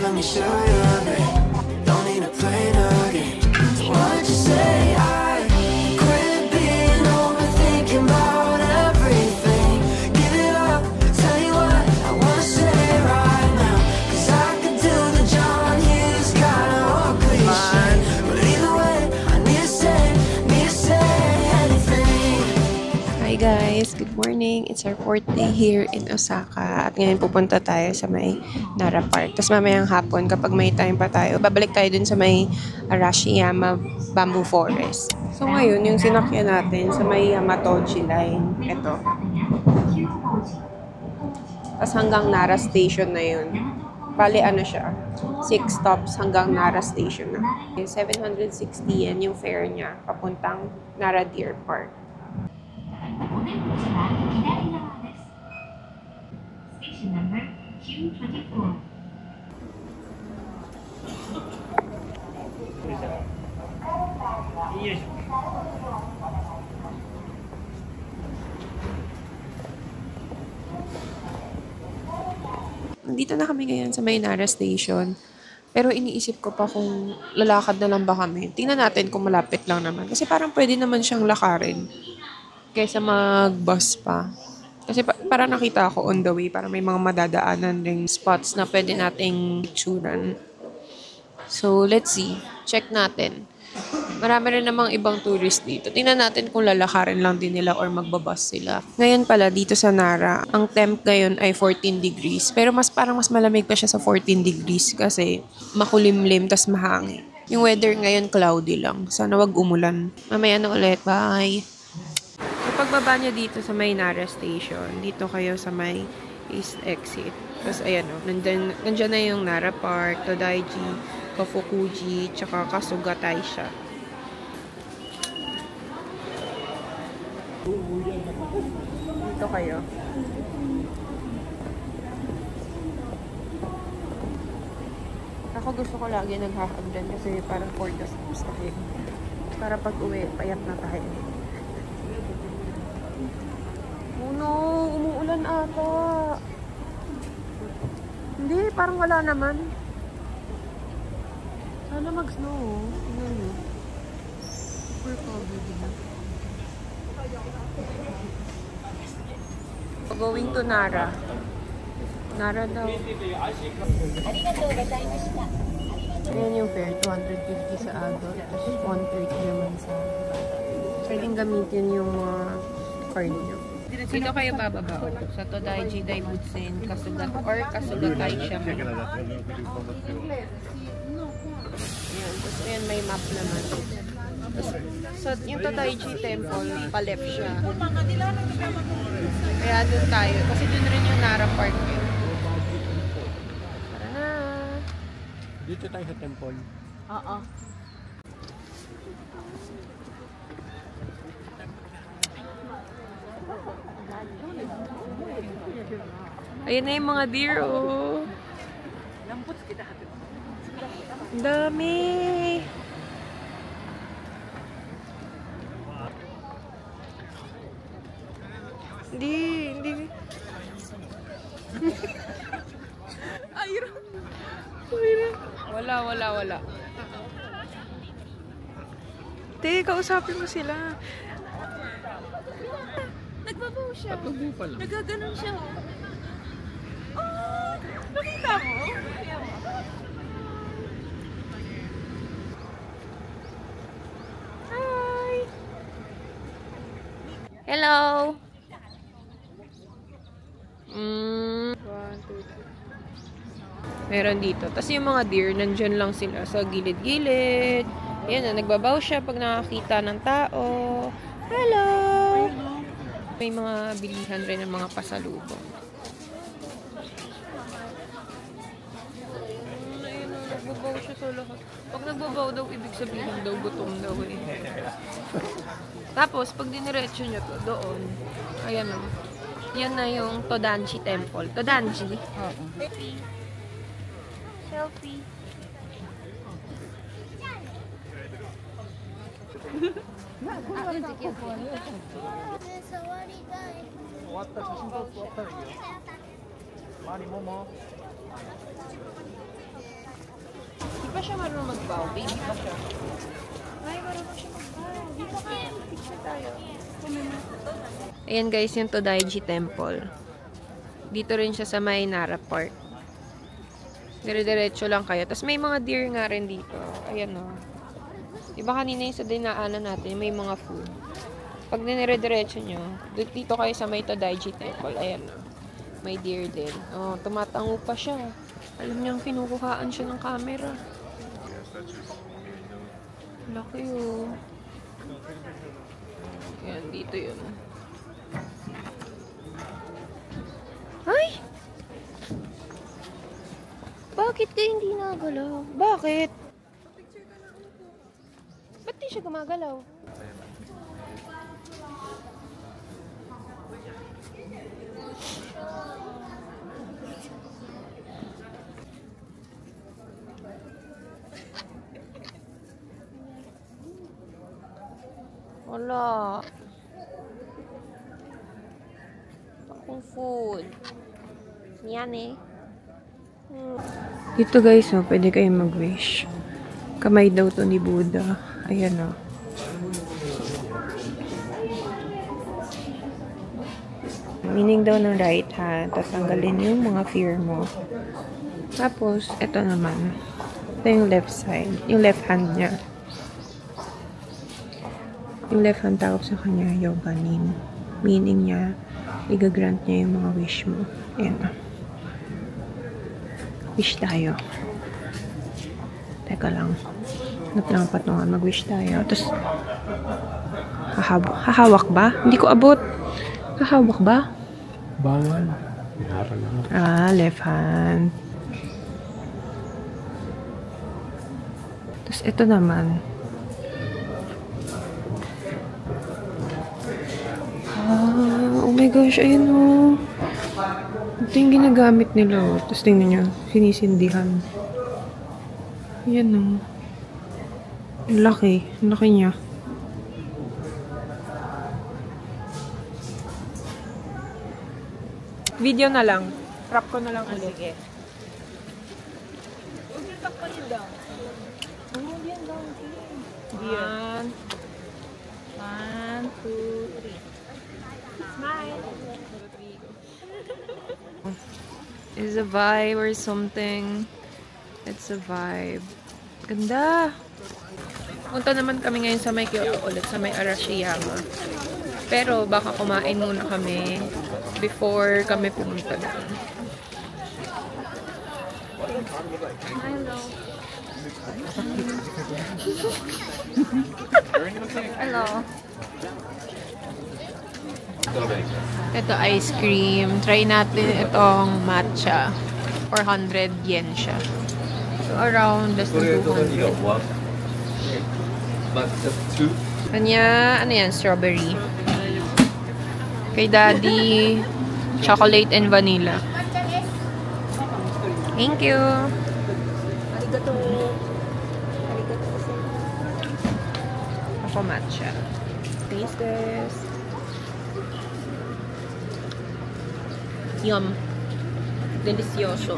let me show you a bit. Don't need to play no game. Why'd you say I quit being overthinking about everything? Give it up, tell you what I wanna say right now. Cause I could do the John Hughes kinda or cliche. But either way, I need to say anything. Hi guys! Good morning! It's our 4th day here in Osaka at ngayon pupunta tayo sa may Nara Park. Tapos mamayang hapon kapag may time pa tayo, babalik tayo dun sa may Arashiyama Bamboo Forest. So ngayon, yung sinakyan natin sa may Yamatoji Line, ito. Tapos hanggang Nara Station na yun. Bali ano siya, 6 stops hanggang Nara Station na. 760 yen yung fare niya papuntang Nara Deer Park. お出口は左側です。Station number Q24. Nandito na kami ngayon sa may Nara Station. Pero iniisip ko pa kung lalakad na lang ba kami. Tingnan natin kung malapit lang naman. Kasi parang pwede naman siyang lakarin kaysa mag-bus pa. Kasi para nakita ako on the way, para may mga madadaanan ring spots na pwede nating picturean. So, let's see. Check natin. Marami rin namang ibang tourist dito. Tingnan natin kung lalakarin lang din nila or magbabas sila. Ngayon pala, dito sa Nara, ang temp ngayon ay 14 degrees. Pero parang mas malamig pa siya sa 14 degrees kasi makulimlim tas mahangin. Yung weather ngayon cloudy lang. Sana wag umulan. Mamaya na ulit. Bye! Pagbaba nyo dito sa may Nara Station, dito kayo sa may East Exit. Tapos ayan o, nandyan na yung Nara Park, Todaiji, Kofukuji, tsaka Kasuga Taisha. Dito kayo. Ako gusto ko lagi naghahagdan kasi parang 4 steps tayo. Para pag uwi, payat na tayo. Oh no, umuulan ata. Hindi, parang wala naman. Sana mag-snow. Tingnan nyo. Super covered na. Going to Nara. Nara daw. Ayan yung fare. 250 sa adult. Tapos 130 naman sa pwedeng gamitin yung mga card nyo. Sino kayo bababa? Sa Todaiji Daibutsen, Kasugat or Kasuga Taisha. Ayan. Tapos ayan, may map naman. Tapos, so, yung Todaiji Temple, pa-left siya. Kaya dun tayo. Kasi dun rin yung Nara Park. Tara na! Dito tayo sa temple. Oo. Ayan na yung mga deer, oh. Ang dami. Hindi. Ayun. Wala. Te, kausapin mo sila. Nagbabaw siya. Patubo pa lang. Nagaganon siya. Oh! Nakita mo? Hi! Hello! 1, 2, 3. Meron dito. Tapos yung mga deer, nandyan lang sila sa gilid-gilid. Ayan na, nagbabaw siya pag nakakita ng tao. Hello! May mga bilihan rin ng mga pasalubong. Ayun na, nagbabaw siya sa lahat. Pag nagbabaw daw, ibig sabihin daw, gutom daw eh. Tapos, pag diniretso niya to, doon, ayan o. Yan na yung Todanji Temple. Todanji? Oo. Selfie. 終わった写真撮って終わったらいいよ。周りもも。siya marunong mag-bow. Baby pa siya. Ay, marunong siya mag-bow. Dito ka. Picture tayo. Ayan guys, yung Todaiji Temple. Dito rin siya sa may Nara Park. Dire-diretso lang kayo. Tapos may mga deer nga rin dito. Ayan o. Diba kanina yung sa dinaanan natin, may mga food. Pag dinire-diretso nyo, dito kayo sa may Todaiji Temple. Ayan o. May deer din. Oh, tumatango pa siya. Alam niyang kinukuhaan siya ng camera. Laki o. Ayan, dito yun. Ay! Bakit ka hindi nagalaw? Bakit? Ba't di siya gumagalaw? Wala. Akong food. Yan eh. Dito guys, oh, pwede kayo mag-wish. Kamay daw to ni Buddha. Ayan oh. Meaning daw ng right hand, tatanggalin yung mga fear mo. Tapos, ito naman. Ito yung left side. Yung left hand niya. Yung left hand tawag sa kanya, Yoganin. Meaning niya, igagrant niya yung mga wish mo. Ayan oh. Wish tayo. Teka lang. Hanap lang ang patungan. Mag-wish tayo. Tapos, hahawak ba? Hindi ko abot. Hahawak ba? Bawal. Ah, left hand. Tapos, ito naman. Ah, oh my gosh, ayun o. Ito yung ginagamit nila o. Tapos, tingnan nyo, sinisindihan. Ayan o. Ang laki. Ang laki niya. Video na lang. Wrap ko na lang ulit. Sige. Huwag yung takpanin daw. Huwag yan daw. One. 1, 2, 3. Smile. Is a vibe or something. It's a vibe. Ganda. Punta naman kami ngayon sa may Kyoto ulit, sa may Arashiyama. Pero baka kumain muna kami before kami pumunta doon. Hello. Ito ice cream. Try natin itong matcha. 400 yen siya. So around less than 200. Kanya, ano yan? Strawberry. Kay Daddy, chocolate and vanilla. Thank you. Arigato. Ako matcha. Taste this. Yum. Delicioso.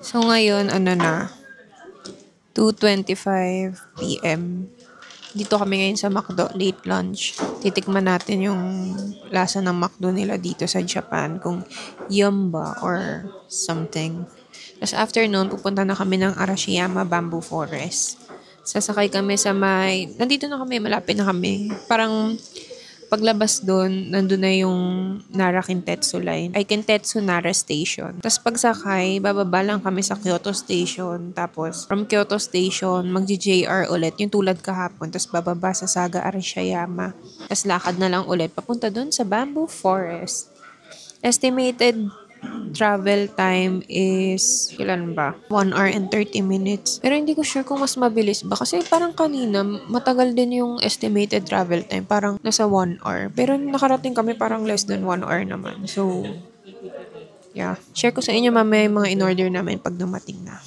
So ngayon, ano na? 2:25 p.m. Dito kami ngayon sa McDo, late lunch. Titikman natin yung lasa ng McDo nila dito sa Japan. Kung yum ba or something. Tapos afternoon, pupunta na kami ng Arashiyama Bamboo Forest. Sasakay kami sa may... Nandito na kami, malapit na kami. Parang paglabas doon, nandun na yung Nara Kintetsu line. Ay, Kintetsu Nara Station. Tapos pagsakay, bababa lang kami sa Kyoto Station. Tapos, from Kyoto Station, mag-JR ulit. Yung tulad kahapon. Tapos bababa sa Saga Arashiyama. Tapos lakad na lang ulit. Papunta doon sa Bamboo Forest. Estimated travel time is, kailan ba? 1 hour and 30 minutes. Pero hindi ko sure kung mas mabilis ba. Kasi parang kanina, matagal din yung estimated travel time. Parang nasa 1 hour. Pero nakarating kami parang less than 1 hour naman. So, yeah. Share ko sa inyo mamaya yung mga in-order namin pag dumating na.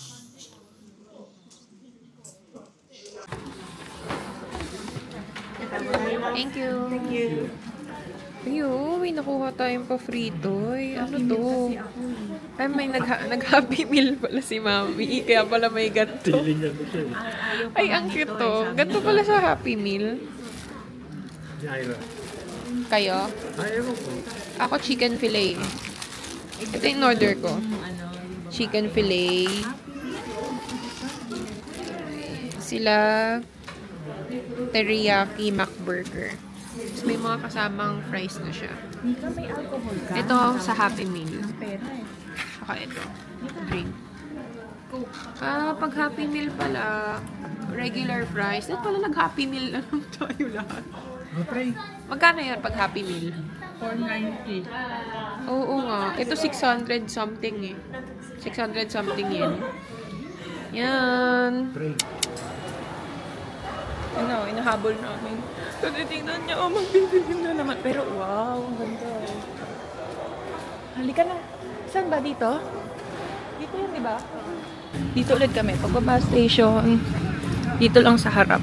Thank you. Thank you. Ayun, may nakuha tayong pa-frito. Ay, ano to? Ay, may nag-happy meal pala si Mami. Kaya pala may ganito. Ay, ang cute to. Ganito pala sa Happy Meal. Kayo? Ako chicken fillet. Ito yung order ko. Chicken fillet. Sila teriyaki McBurger. Tapos may mga kasamang fries na siya. Ito sa Happy Meal. Saka ito. Drink. Pag Happy Meal pala, regular fries. At pala nag-Happy Meal na lang tayo lahat. Magkano yan pag Happy Meal? 490. Oo nga. Ito 600 something eh. 600 something yan. Yan. Ano, inahabol namin. Kasi tingnan niya, magbibilim na naman. Pero wow, ang ganda. Halika na. Saan ba dito? Dito yun, di ba? Dito ulit kami. Pagbaba station. Dito lang sa harap.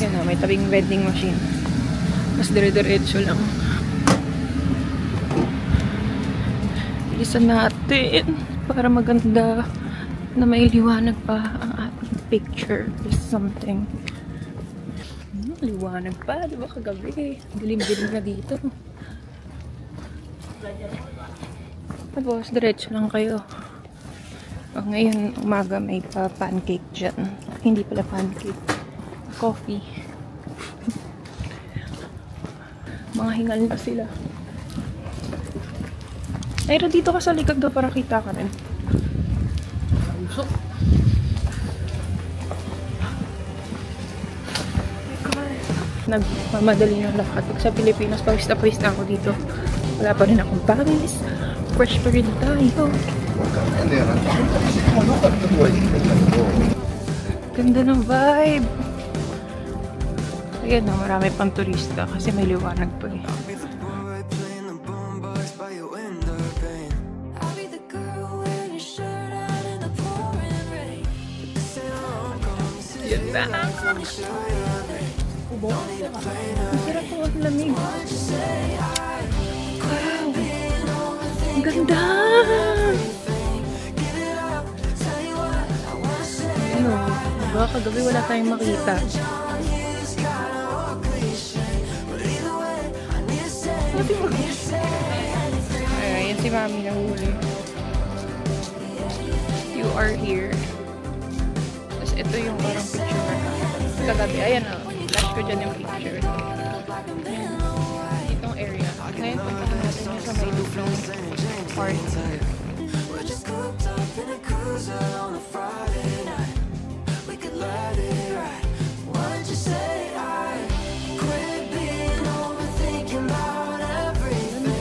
Yan o, may tabing vending machine. Mas dire-diretso lang. Bilisan natin para maganda na may liwanag pa ang ating picture or something. Liwanag pa, di ba kagabi? Dilim-dilim na dito. Tapos, diretso lang kayo. Ngayon, umaga may pa pancake dyan. Hindi pala pancake. Coffee. Mga hingal na sila. Pero dito ka sa likod daw para kita ka rin. Nagmamadali ng lakad. Pag sa Pilipinas, pawis na ako dito. Wala pa rin akong pawis. Fresh pa rin tayo. Ganda ng vibe. Ayan na, marami pang turista kasi may liwanag pa eh. Yan na. Ang sarap po ang lamig. Wow! Ang ganda! Ano? Diba? Kagabi wala tayong makita. Ayan si Mami nahuli. You are here. Tapos ito yung parang picture. Kagabi. Ayan o. Flash ko dyan yung picture. Itong area. Ngayon, punta natin yung sa may lupang party.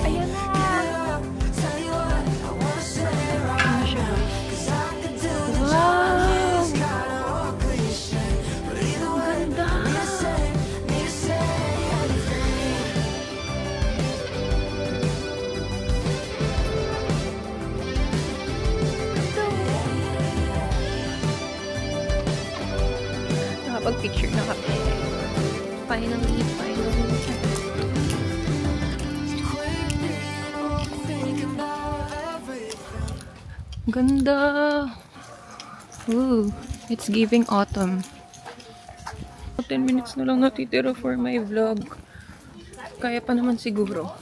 Ayan na! Wow! Ang ganda! Nakapag-picture na kami. Finally. Ganda! Ooh, it's giving autumn. 10 minutes na lang natitira for my vlog. Kaya pa naman siguro.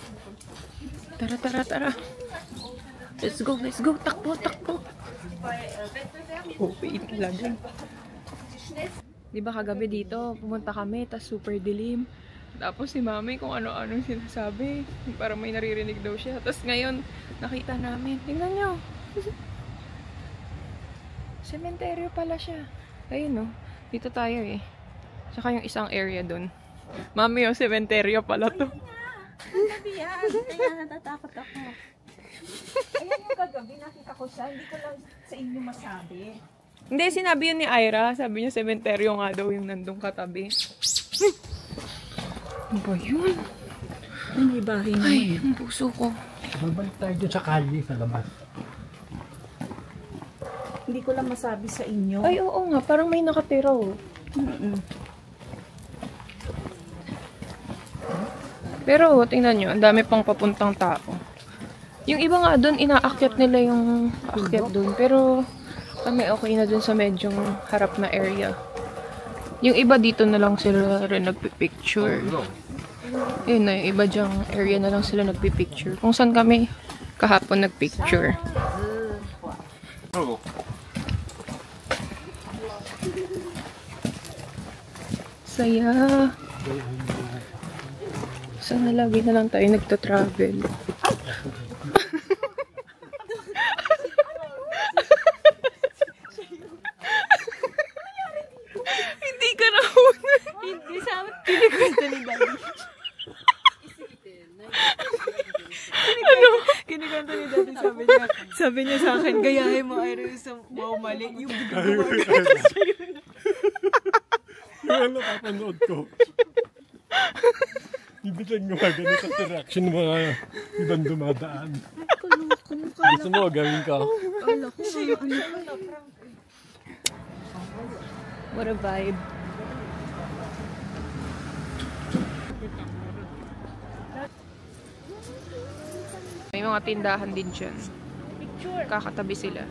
Tara. Let's go. Takbo. Oh, wait lang. Diba kagabi dito, pumunta kami, tas super dilim. Tapos si Mami kung ano-ano sinasabi. Parang may naririnig daw siya. Tapos ngayon, nakita namin. Tingnan nyo. Sementeryo pala siya. Ayun, no. Dito tayo eh. Tsaka yung isang area dun. Mami, yung sementeryo pala to. Kagabi yan. Kaya natatakot ako. Ayan yung kagabi, nakita ko siya. Hindi ko lang sa inyo masabi. Hindi, sinabi yun ni Ira. Sabi niya, sementeryo nga daw yung nandung katabi. Ano ba yun? Ay, may bahay naman. Ay, ang puso ko. Babalik tayo dun sa kalye, sa labas. Hindi ko lang masabi sa inyo. Ay, oo nga. Parang may nakatira, oh. Pero, tingnan nyo, ang dami pang papuntang tao. Yung iba nga doon, inaakyat nila yung aakyat doon. Pero, kami okay na doon sa medyong harap na area. Yung iba dito na lang sila rin nagpipicture. Yun na, yung iba dyang area na lang sila nagpipicture. Kung saan kami kahapon nagpicture. Saya. Sana lagi na lang tayo nagta-travel. Hindi ka na Hindi sa amin. Kinikwento ni Daddy. Kinikwento ni Daddy, sabi niya sa akin, gayahin mo Iris sa wow mali. Yung Yung napapanood ko. Hindi lang gumagano sa reaction ng mga ibang dumadaan. Gusto mo, gawin ka. What a vibe. May mga tindahan din dyan. Kakatabi sila.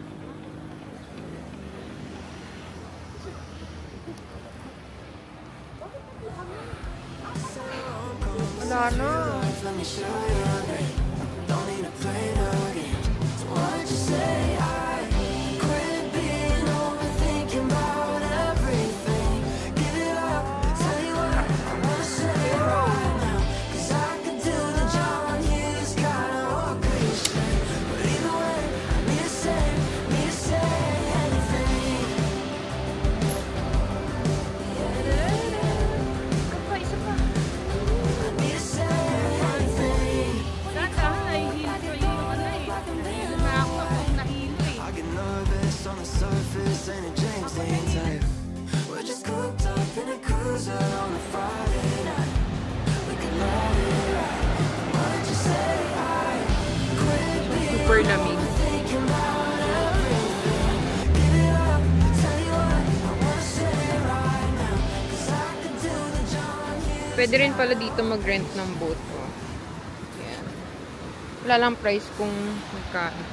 Wala na. Let me show you around. Don't need to play no games. So why'd you say I quit being overthinking about everything? Give it up. Tell you what I wanna say right now. 'Cause I could do the John Hughes kind of cliche. But either way, I need to say anything. On the surface, ain't a James Dean type. We're just cooped up in a cruiser on a Friday night. We could let it ride. Why'd you say I quit being Super lamig. thinking about everything? Give it up, tell you what I wanna say right now. 'Cause I could do the John Hughes. Pwede rin pala dito mag-rent ng boat. Oh. Yan. Wala lang price kung magkano.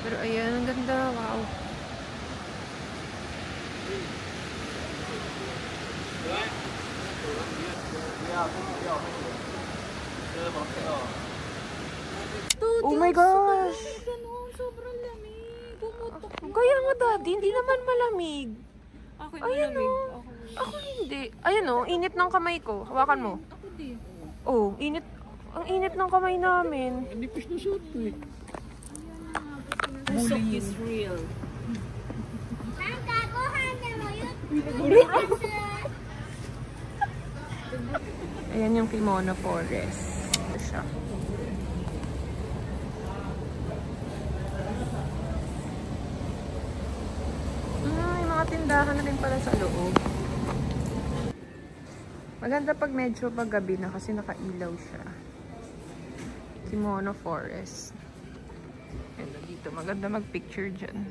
Pero ayan, ang ganda. Wow. Oh my gosh! Sobrang lamig. Pumutok. Kaya nga daddy, hindi naman malamig. Ako Ayan o. Ako hindi. Ayan o, init ng kamay ko. Hawakan mo. Ako din. Oh, init. Ang init ng kamay namin. Nipis na suit ko eh. Bullying is real. Ayan yung Kimono Forest. Ito siya. May mga tindahan na rin pala sa loob. Maganda pag medyo paggabi na kasi nakailaw siya. Kimono Forest. Ito dito, maganda mag-picture dyan.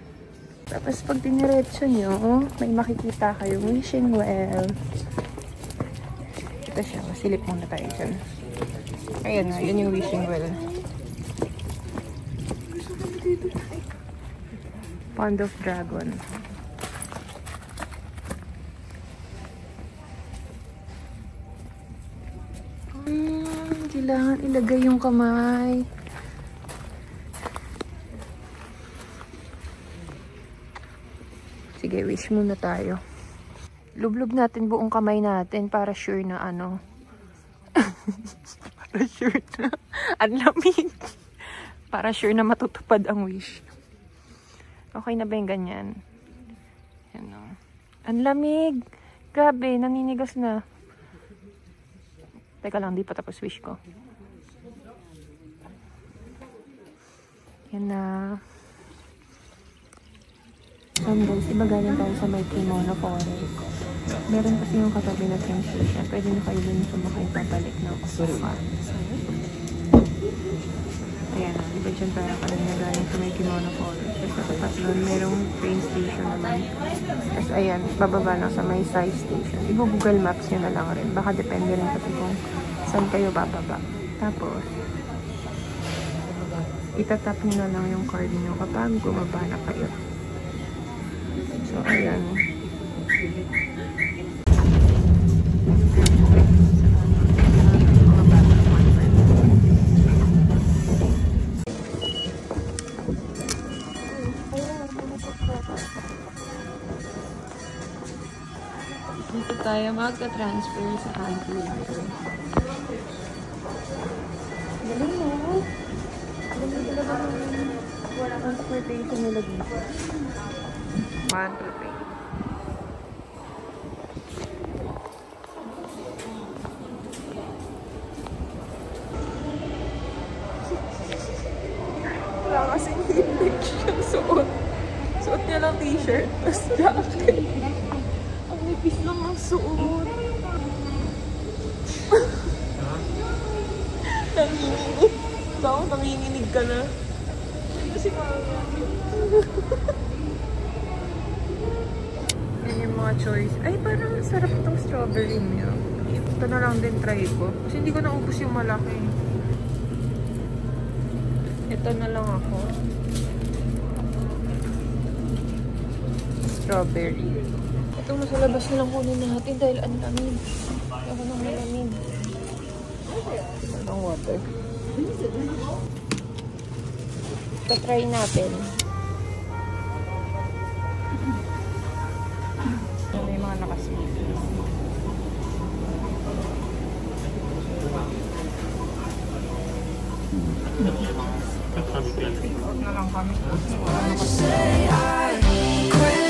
Tapos pag diniretso nyo, may makikita kayong wishing well. Ito siya, masilip muna tayo dyan. Ayan nga, yun yung wishing well. Pond of Dragon. Kailangan ilagay yung kamay. Sige, wish muna tayo. Lublog natin buong kamay natin para sure na ano. Para sure na ang lamig. Para sure na matutupad ang wish. Okay na ba yung ganyan? Yan o. Ang lamig. Grabe, naninigas na. Teka lang, di pa tapos wish ko. Yan na. Guys, iba galing tayo sa may Kimono Forest. Meron kasi yung katabi na train station. Pwede na kayo dun sumakay pabalik na Osaka. Ayan na, diba dyan tayo kanina galing sa may Kimono Forest. Tapos sa tapat nun, merong train station naman. Tapos ayan, bababa lang sa may size station. I-Google Maps nyo na lang rin. Baka depende rin kasi kung saan kayo bababa. Tapos, itatap nyo na lang yung card nyo kapag bumaba na kayo. So, ayan. Dito tayo magka-transfer sa calculator. Galing mo. Galing talaga wala transportation nila dito. Man to pay. Wala kasing himig siyang suot. Suot niya lang t-shirt, tapos jacket. Ang nipis lang ang suot. Nanginginig. Ikaw, nanginginig ka na. Kasi yan yung mga choice. Ay, parang sarap itong strawberry milk. Ito na lang din try ko. Kasi hindi ko naubos yung malaki. Ito na lang ako. Strawberry. Ito nasa labas na lang kunin natin dahil ang lamin. Ako nang malamin. Walang water. Ito try natin. May mga nakasimip. Say I quit